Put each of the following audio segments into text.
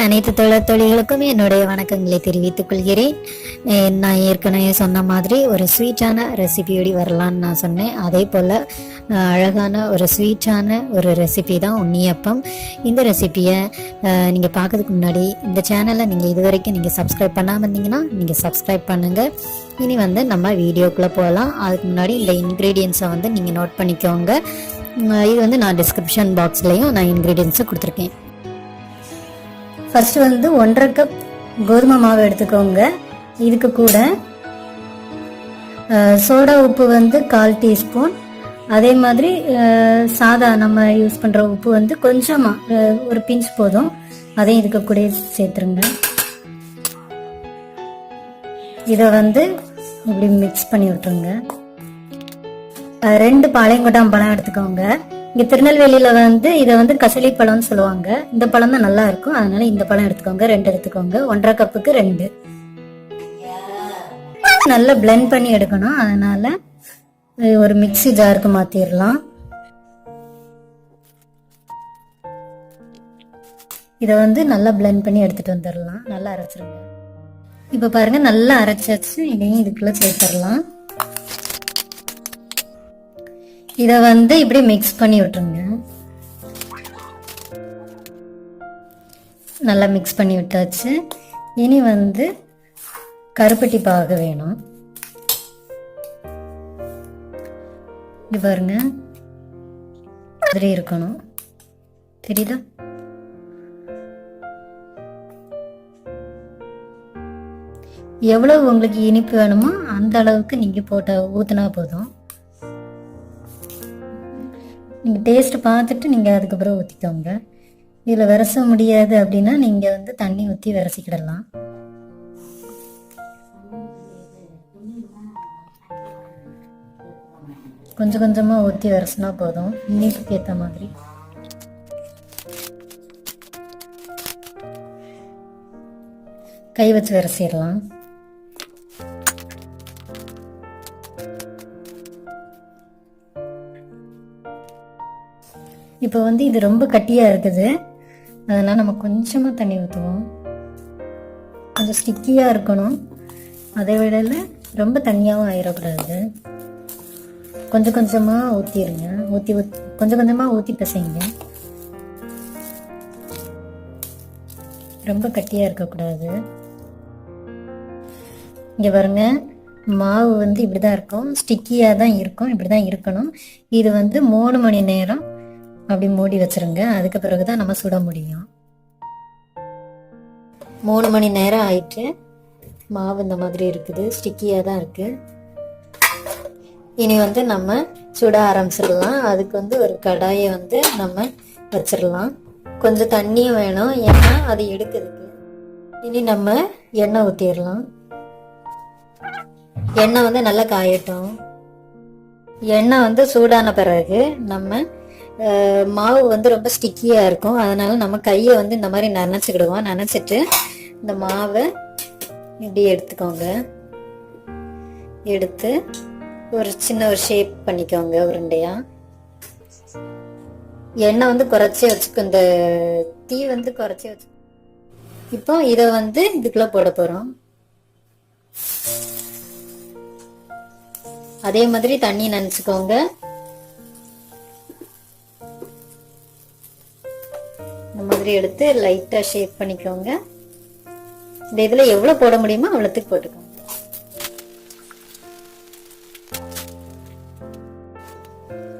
அனைத்து தொழில்களுக்கும் என்னுடைய வணக்கங்களை தெரிவித்துக் கொள்கிறேன். நான் ஏற்கனவே சொன்ன மாதிரி ஒரு ஸ்வீட்டான ரெசிபியோடி வரலான்னு நான் சொன்னேன். அதே போல் அழகான ஒரு ஸ்வீட்டான ஒரு ரெசிபி தான் உன்னியப்பம். இந்த ரெசிபியை நீங்கள் பார்க்கறதுக்கு முன்னாடி இந்த சேனலை நீங்கள் இது வரைக்கும் நீங்கள் சப்ஸ்கிரைப் பண்ணாமல் இருந்தீங்கன்னா நீங்கள் சப்ஸ்கிரைப் பண்ணுங்கள். இனி நம்ம வீடியோக்குள்ளே போகலாம். அதுக்கு முன்னாடி இந்த இன்க்ரீடியன்ஸை நீங்கள் நோட் பண்ணிக்கோங்க. இது நான் டிஸ்கிரிப்ஷன் பாக்ஸ்லேயும் நான் இன்க்ரீடியன்ஸை கொடுத்துருக்கேன். ஃபர்ஸ்ட் 1.5 கப் கோதுமை மாவு எடுத்துக்கோங்க. இதுக்கு கூட சோடா உப்பு 1/4 டீஸ்பூன், அதே மாதிரி சாதா நம்ம யூஸ் பண்ணுற உப்பு கொஞ்சமாக ஒரு பிஞ்ச் போதும், அதையும் இதுக்கு கூட சேர்த்துருங்க. இதை இப்படி மிக்ஸ் பண்ணி விட்டுருங்க. 2 பாளையங்கொட்டாம் பழம் எடுத்துக்கோங்க. இங்கே திருநெல்வேலியில் இதை கசலி பழம்னு சொல்லுவாங்க. இந்த பழம் தான் நல்லா இருக்கும், அதனால இந்த பழம் எடுத்துக்கோங்க. 2 எடுத்துக்கோங்க. 1.5 கப்புக்கு 2. நல்லா பிளெண்ட் பண்ணி எடுக்கணும், அதனால ஒரு மிக்ஸி ஜாருக்கு மாத்திரலாம். இதை நல்லா பிளெண்ட் பண்ணி எடுத்துட்டு வந்துடலாம். நல்லா அரைச்சிருங்க. இப்போ பாருங்க, நல்லா அரைச்சாச்சு. இதையும் இதுக்குள்ள சேர்த்துடலாம். இதை இப்படி மிக்ஸ் பண்ணி விட்டுருங்க. நல்லா மிக்ஸ் பண்ணி விட்டாச்சு. இனி கருப்பட்டி பாகு வேணும். இது பாருங்க, மாதிரி இருக்கணும். தெரியுதா? எவ்வளவு உங்களுக்கு இனிப்பு வேணுமோ அந்த அளவுக்கு நீங்க ஊத்துனா போதும். நீங்கள் டேஸ்ட் பார்த்துட்டு நீங்கள் அதுக்கப்புறம் ஊற்றிக்கோங்க. இதில் விரச முடியாது அப்படின்னா நீங்கள் தண்ணி ஊற்றி விரசிக்கிடலாம். கொஞ்சம் கொஞ்சமாக ஊற்றி விரசினா போதும், இனிப்புக்கு ஏற்ற மாதிரி. கை வச்சு விரசிடலாம். இப்போ இது ரொம்ப கட்டியாக இருக்குது, அதனால் நம்ம கொஞ்சமாக தண்ணி ஊற்றுவோம். கொஞ்சம் ஸ்டிக்கியாக இருக்கணும், அதை விட ரொம்ப தண்ணியாகவும் ஆயிடக்கூடாது. கொஞ்சம் கொஞ்சமாக ஊற்றிடுங்க. கொஞ்சம் கொஞ்சமாக ஊற்றி பிசைங்க. ரொம்ப கட்டியாக இருக்கக்கூடாது. இங்கே பாருங்க, மாவு இப்படி தான் இருக்கும், ஸ்டிக்கியாக தான் இருக்கும், இப்படி தான் இருக்கணும். இது 3 மணி நேரம் அப்படி மூடி வச்சிருங்க. அதுக்கு பிறகுதான் நம்ம சுட முடியும். 3 மணி நேரம் ஆயிட்டு மாவு இந்த மாதிரி இருக்குது, ஸ்டிக்கியாக தான் இருக்கு. இனி நம்ம சுட ஆரம்பிச்சிடலாம். அதுக்கு ஒரு கடாயை நம்ம வச்சிடலாம். கொஞ்சம் தண்ணியும் வேணும், ஏன்னா அது எடுக்கிறதுக்கு. இனி நம்ம எண்ணெய் ஊற்றிடலாம். எண்ணெய் நல்லா காயட்டும். எண்ணெய் சூடான பிறகு நம்ம மாவு ரொம்ப ஸ்டிக்கியாக இருக்கும், அதனால நம்ம கையை இந்த மாதிரி நனைச்சிக்கிடுவோம். நனைச்சிட்டு இந்த மாவை இப்படி எடுத்துக்கோங்க. எடுத்து ஒரு சின்ன ஒரு ஷேப் பண்ணிக்கோங்க, உருண்டையா. எண்ணெய் குறைச்சி வச்சுக்கோ, இந்த தீ குறைச்சி வச்சு. இப்போ இதை இதுக்குள்ள போட போறோம். அதே மாதிரி தண்ணி நனைச்சுக்கோங்க. இந்த மாதிரி எடுத்து லைட்டா ஷேப் பண்ணிக்கோங்க. இந்த இதுல எவ்வளவு போட முடியுமோ அவ்வளவுக்கு போட்டுக்கோங்க.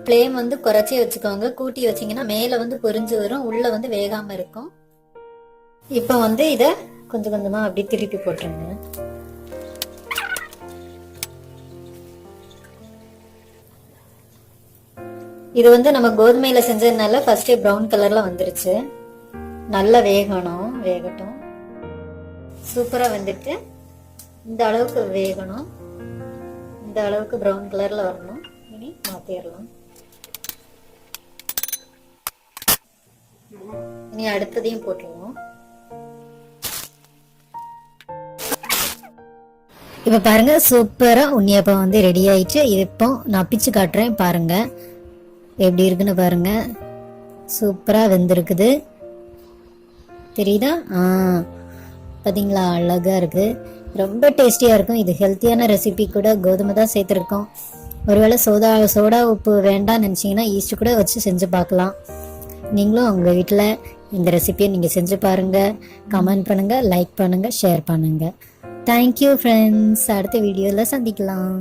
ஃப்ளேம் குறைச்சி வச்சுக்கோங்க. கூட்டி வச்சீங்கன்னா மேல பொரிஞ்சு வரும், உள்ள வேகாம இருக்கும். இப்போ இத கொஞ்சம் கொஞ்சமா அப்படி திருப்பி போட்டுருங்க. இது நம்ம கோதுமையில செஞ்சதுனால ஃபர்ஸ்டே ப்ரௌன் கலர்ல வந்துருச்சு. நல்லா வேகட்டும். சூப்பரா வந்துட்டு இந்த அளவுக்கு வேகணும். இந்த அளவுக்கு ப்ரௌன் கலர்ல வரணும். இனி மாத்திரலாம். இனி அடுத்ததையும் போட்டுருவோம். இப்ப பாருங்க, சூப்பரா உன்னியப்பம் ரெடி ஆயிடுச்சு. இது இப்போ நான் பிச்சு காட்டுறேன், பாருங்க எப்படி இருக்குன்னு பாருங்க. சூப்பரா வெந்திருக்குது. தெரியுதா? பார்த்தீங்களா, அழகாக இருக்குது, ரொம்ப டேஸ்டியாக இருக்கும். இது ஹெல்த்தியான ரெசிபி கூட. கோதுமை தான் சேர்த்துருக்கோம். ஒருவேளை சோடா உப்பு வேண்டாம்னு நினச்சிங்கன்னா ஈஸ்ட் கூட வச்சு செஞ்சு பார்க்கலாம். நீங்களும் உங்கள் வீட்டில் இந்த ரெசிபியை நீங்கள் செஞ்சு பாருங்கள். கமெண்ட் பண்ணுங்கள், லைக் பண்ணுங்கள், ஷேர் பண்ணுங்கள். Thank you friends. அடுத்த வீடியோவில் சந்திக்கலாம்.